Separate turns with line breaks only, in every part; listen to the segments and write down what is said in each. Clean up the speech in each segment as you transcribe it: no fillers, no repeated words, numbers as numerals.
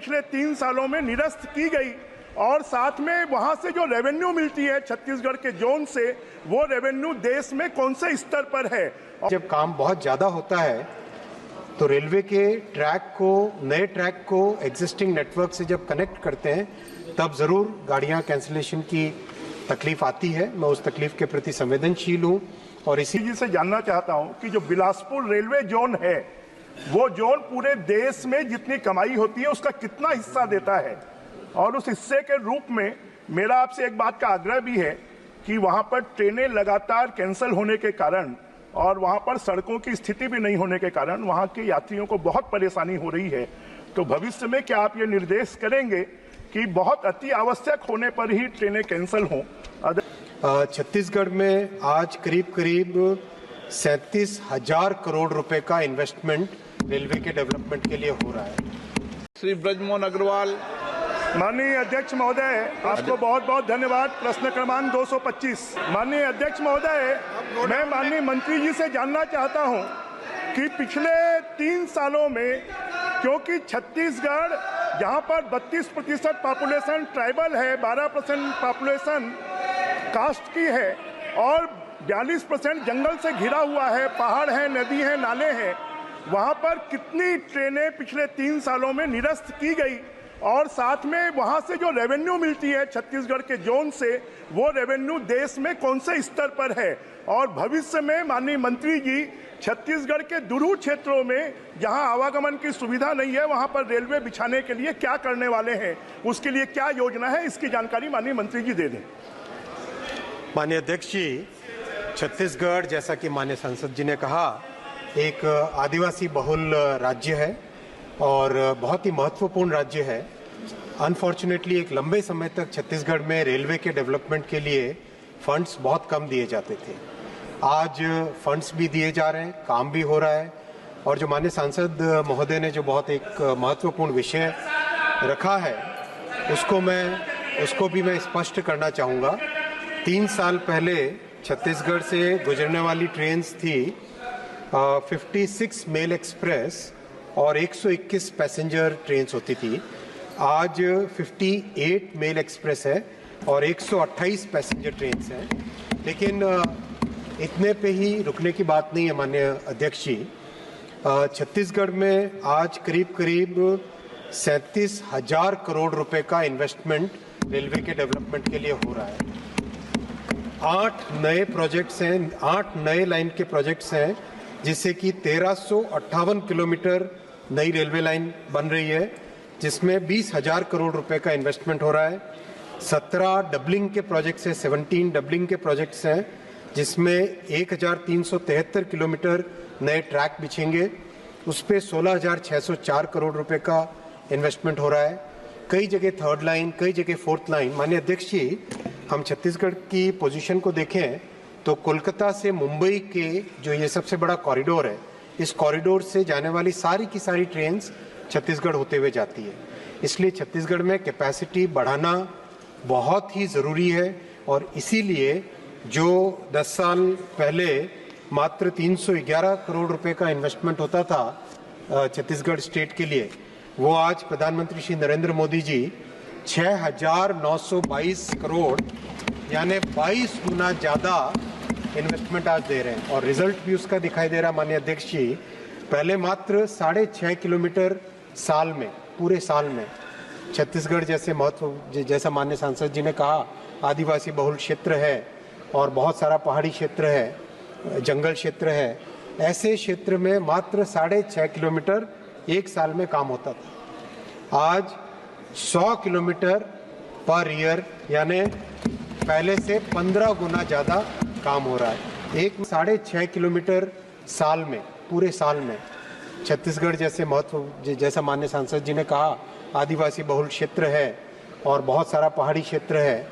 पिछले 3 सालों में निरस्त की गई और साथ में वहां से जो रेवेन्यू मिलती है छत्तीसगढ़ के जोन से, वो रेवेन्यू देश में कौन से स्तर पर है।
जब काम बहुत ज्यादा होता है तो रेलवे के ट्रैक को, नए ट्रैक को एग्जिस्टिंग नेटवर्क से जब कनेक्ट करते हैं तब जरूर गाड़ियां कैंसिलेशन की तकलीफ आती है। मैं उस तकलीफ के प्रति संवेदनशील हूं और इसी
जी से जानना चाहता हूं कि जो बिलासपुर रेलवे जोन है, वो जोन पूरे देश में जितनी कमाई होती है उसका कितना हिस्सा देता है, और उस हिस्से के रूप में मेरा आपसे एक बात का आग्रह भी है कि वहां पर ट्रेनें लगातार कैंसिल होने के कारण और वहां पर सड़कों की स्थिति भी नहीं होने के कारण वहां के यात्रियों को बहुत परेशानी हो रही है। तो भविष्य में क्या आप ये निर्देश करेंगे कि बहुत अति आवश्यक होने पर ही ट्रेनें कैंसिल हों?
छत्तीसगढ़ में आज करीब 37,000 करोड़ रुपए का इन्वेस्टमेंट रेलवे के डेवलपमेंट के लिए हो रहा है।
श्री ब्रजमोहन अग्रवाल।
माननीय अध्यक्ष महोदय, आपको बहुत बहुत धन्यवाद। प्रश्न क्रमांक 225। माननीय अध्यक्ष महोदय, मैं माननीय मंत्री जी से जानना चाहता हूं कि पिछले 3 सालों में, क्योंकि छत्तीसगढ़ जहां पर 32% पॉपुलेशन ट्राइबल है, 12% पॉपुलेशन कास्ट की है और 42% जंगल से घिरा हुआ है, पहाड़ है, नदी है, नाले हैं, वहां पर कितनी ट्रेनें पिछले 3 सालों में निरस्त की गई और साथ में वहां से जो रेवेन्यू मिलती है छत्तीसगढ़ के जोन से, वो रेवेन्यू देश में कौन से स्तर पर है, और भविष्य में माननीय मंत्री जी छत्तीसगढ़ के दूर क्षेत्रों में जहां आवागमन की सुविधा नहीं है वहां पर रेलवे बिछाने के लिए क्या करने वाले हैं, उसके लिए क्या योजना है, इसकी जानकारी माननीय मंत्री जी दे दें।
माननीय अध्यक्ष जी, छत्तीसगढ़ जैसा कि माननीय सांसद जी ने कहा, एक आदिवासी बहुल राज्य है और बहुत ही महत्वपूर्ण राज्य है। अनफॉर्चुनेटली एक लंबे समय तक छत्तीसगढ़ में रेलवे के डेवलपमेंट के लिए फंड्स बहुत कम दिए जाते थे। आज फंड्स भी दिए जा रहे हैं, काम भी हो रहा है, और जो माननीय सांसद महोदय ने जो बहुत एक महत्वपूर्ण विषय रखा है उसको भी मैं स्पष्ट करना चाहूँगा। 3 साल पहले छत्तीसगढ़ से गुजरने वाली ट्रेन्स थी 56 मेल एक्सप्रेस और 121 पैसेंजर ट्रेन्स होती थी। आज 58 मेल एक्सप्रेस है और 128 पैसेंजर ट्रेन्स हैं। लेकिन इतने पे ही रुकने की बात नहीं है माननीय अध्यक्ष जी। छत्तीसगढ़ में आज करीब 37,000 करोड़ रुपए का इन्वेस्टमेंट रेलवे के डेवलपमेंट के लिए हो रहा है। 8 नए प्रोजेक्ट्स हैं, 8 नए लाइन के प्रोजेक्ट्स हैं, जिससे कि 1358 किलोमीटर नई रेलवे लाइन बन रही है, जिसमें 20,000 करोड़ रुपए का इन्वेस्टमेंट हो रहा है। 17 डबलिंग के प्रोजेक्ट्स हैं, 17 डबलिंग के प्रोजेक्ट्स हैं, जिसमें 1,373 किलोमीटर नए ट्रैक बिछेंगे। उस पर 16,604 करोड़ रुपए का इन्वेस्टमेंट हो रहा है। कई जगह 3rd लाइन, कई जगह 4th लाइन। माननीय अध्यक्ष जी, हम छत्तीसगढ़ की पोजीशन को देखें तो कोलकाता से मुंबई के जो ये सबसे बड़ा कॉरिडोर है, इस कॉरिडोर से जाने वाली सारी की सारी ट्रेन्स छत्तीसगढ़ होते हुए जाती है। इसलिए छत्तीसगढ़ में कैपेसिटी बढ़ाना बहुत ही ज़रूरी है, और इसीलिए जो 10 साल पहले मात्र 311 करोड़ रुपए का इन्वेस्टमेंट होता था छत्तीसगढ़ स्टेट के लिए, वो आज प्रधानमंत्री श्री नरेंद्र मोदी जी 6,922 करोड़ यानी 22 गुना ज़्यादा इन्वेस्टमेंट आज दे रहे हैं, और रिजल्ट भी उसका दिखाई दे रहा है। माननीय अध्यक्ष जी, पहले मात्र 6.5 किलोमीटर साल में, पूरे साल में छत्तीसगढ़ जैसा माननीय सांसद जी ने कहा, आदिवासी बहुल क्षेत्र है और बहुत सारा पहाड़ी क्षेत्र है, जंगल क्षेत्र है, ऐसे क्षेत्र में मात्र 6.5 किलोमीटर एक साल में काम होता था। आज 100 किलोमीटर पर ईयर यानी पहले से 15 गुना ज़्यादा काम हो रहा है। 6.5 किलोमीटर साल में, पूरे साल में छत्तीसगढ़ जैसा माननीय सांसद जी ने कहा, आदिवासी बहुल क्षेत्र है और बहुत सारा पहाड़ी क्षेत्र है,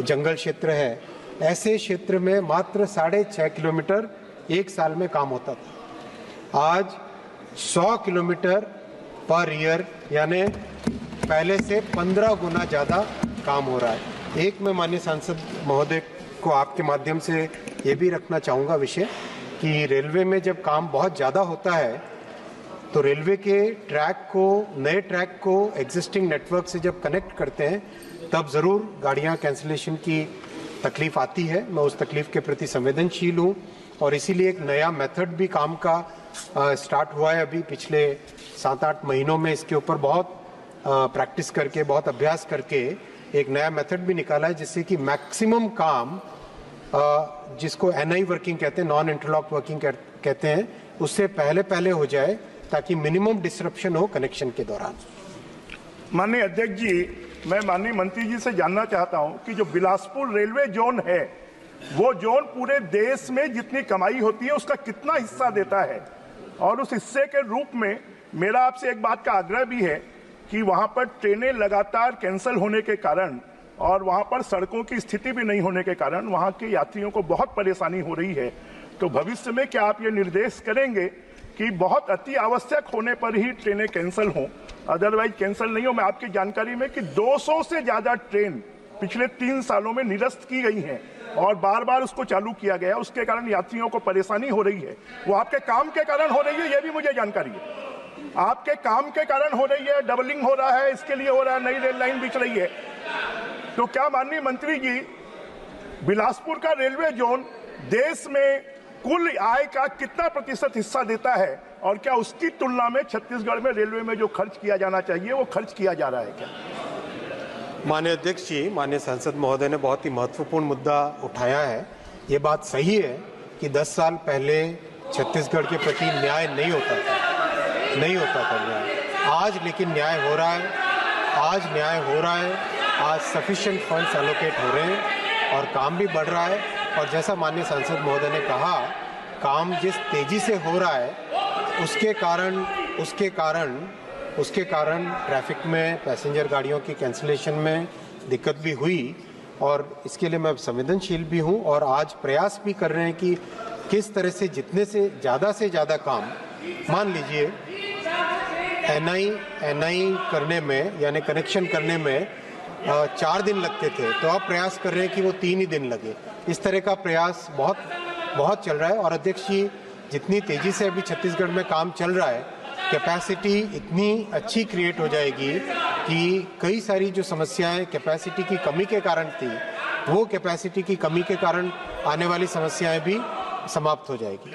जंगल क्षेत्र है, ऐसे क्षेत्र में मात्र 6.5 किलोमीटर एक साल में काम होता था। आज 100 किलोमीटर पर ईयर यानी पहले से 15 गुना ज़्यादा काम हो रहा है। मैं माननीय सांसद महोदय को आपके माध्यम से ये भी रखना चाहूँगा विषय कि रेलवे में जब काम बहुत ज़्यादा होता है तो रेलवे के ट्रैक को, नए ट्रैक को एग्जिस्टिंग नेटवर्क से जब कनेक्ट करते हैं तब ज़रूर गाड़ियां कैंसिलेशन की तकलीफ आती है। मैं उस तकलीफ के प्रति संवेदनशील हूं और इसीलिए एक नया मेथड भी काम का स्टार्ट हुआ है। अभी पिछले 7-8 महीनों में इसके ऊपर बहुत प्रैक्टिस करके, बहुत अभ्यास करके एक नया मेथड भी निकाला है जिससे कि मैक्सिमम काम जिसको NI वर्किंग कहते हैं, नॉन इंटरलॉक वर्किंग कहते हैं, उससे पहले हो जाए ताकि मिनिमम डिसरप्शन हो कनेक्शन के दौरान।
माननीय अध्यक्ष जी, मैं माननीय मंत्री जी से जानना चाहता हूं कि जो बिलासपुर रेलवे जोन है वो जोन पूरे देश में जितनी कमाई होती है उसका कितना हिस्सा देता है, और उस हिस्से के रूप में मेरा आपसे एक बात का आग्रह भी है कि वहां पर ट्रेनें लगातार कैंसिल होने के कारण और वहां पर सड़कों की स्थिति भी नहीं होने के कारण वहां के यात्रियों को बहुत परेशानी हो रही है। तो भविष्य में क्या आप ये निर्देश करेंगे कि बहुत अति आवश्यक होने पर ही ट्रेनें कैंसिल हों, अदरवाइज कैंसिल नहीं हो? मैं आपकी जानकारी में कि 200 से ज्यादा ट्रेन पिछले 3 सालों में निरस्त की गई हैं और बार बार उसको चालू किया गया, उसके कारण यात्रियों को परेशानी हो रही है। वो आपके काम के कारण हो रही है, ये भी मुझे जानकारी है। आपके काम के कारण हो रही है, डबलिंग हो रहा है, इसके लिए हो रहा है, नई रेल लाइन बिछ रही है। तो क्या माननीय मंत्री जी, बिलासपुर का रेलवे जोन देश में कुल आय का कितना प्रतिशत हिस्सा देता है, और क्या उसकी तुलना में छत्तीसगढ़ में रेलवे में जो खर्च किया जाना चाहिए वो खर्च किया जा रहा है क्या?
माननीय अध्यक्ष जी, माननीय सांसद महोदय ने बहुत ही महत्वपूर्ण मुद्दा उठाया है। ये बात सही है कि 10 साल पहले छत्तीसगढ़ के प्रति न्याय नहीं होता था न्याय। आज लेकिन न्याय हो रहा है, आज सफिशिएंट फंड्स एलोकेट हो रहे हैं और काम भी बढ़ रहा है। और जैसा माननीय सांसद महोदय ने कहा, काम जिस तेजी से हो रहा है उसके कारण ट्रैफिक में, पैसेंजर गाड़ियों की कैंसिलेशन में दिक्कत भी हुई और इसके लिए मैं संवेदनशील भी हूं और आज प्रयास भी कर रहे हैं कि किस तरह से जितने से ज़्यादा काम, मान लीजिए NI करने में यानी कनेक्शन करने में 4 दिन लगते थे, तो अब प्रयास कर रहे हैं कि वो 3 ही दिन लगे। इस तरह का प्रयास बहुत चल रहा है। और अध्यक्ष जी, जितनी तेजी से अभी छत्तीसगढ़ में काम चल रहा है, कैपेसिटी इतनी अच्छी क्रिएट हो जाएगी कि कई सारी जो समस्याएं कैपेसिटी की कमी के कारण थी, वो कैपेसिटी की कमी के कारण आने वाली समस्याएं भी समाप्त हो जाएगी।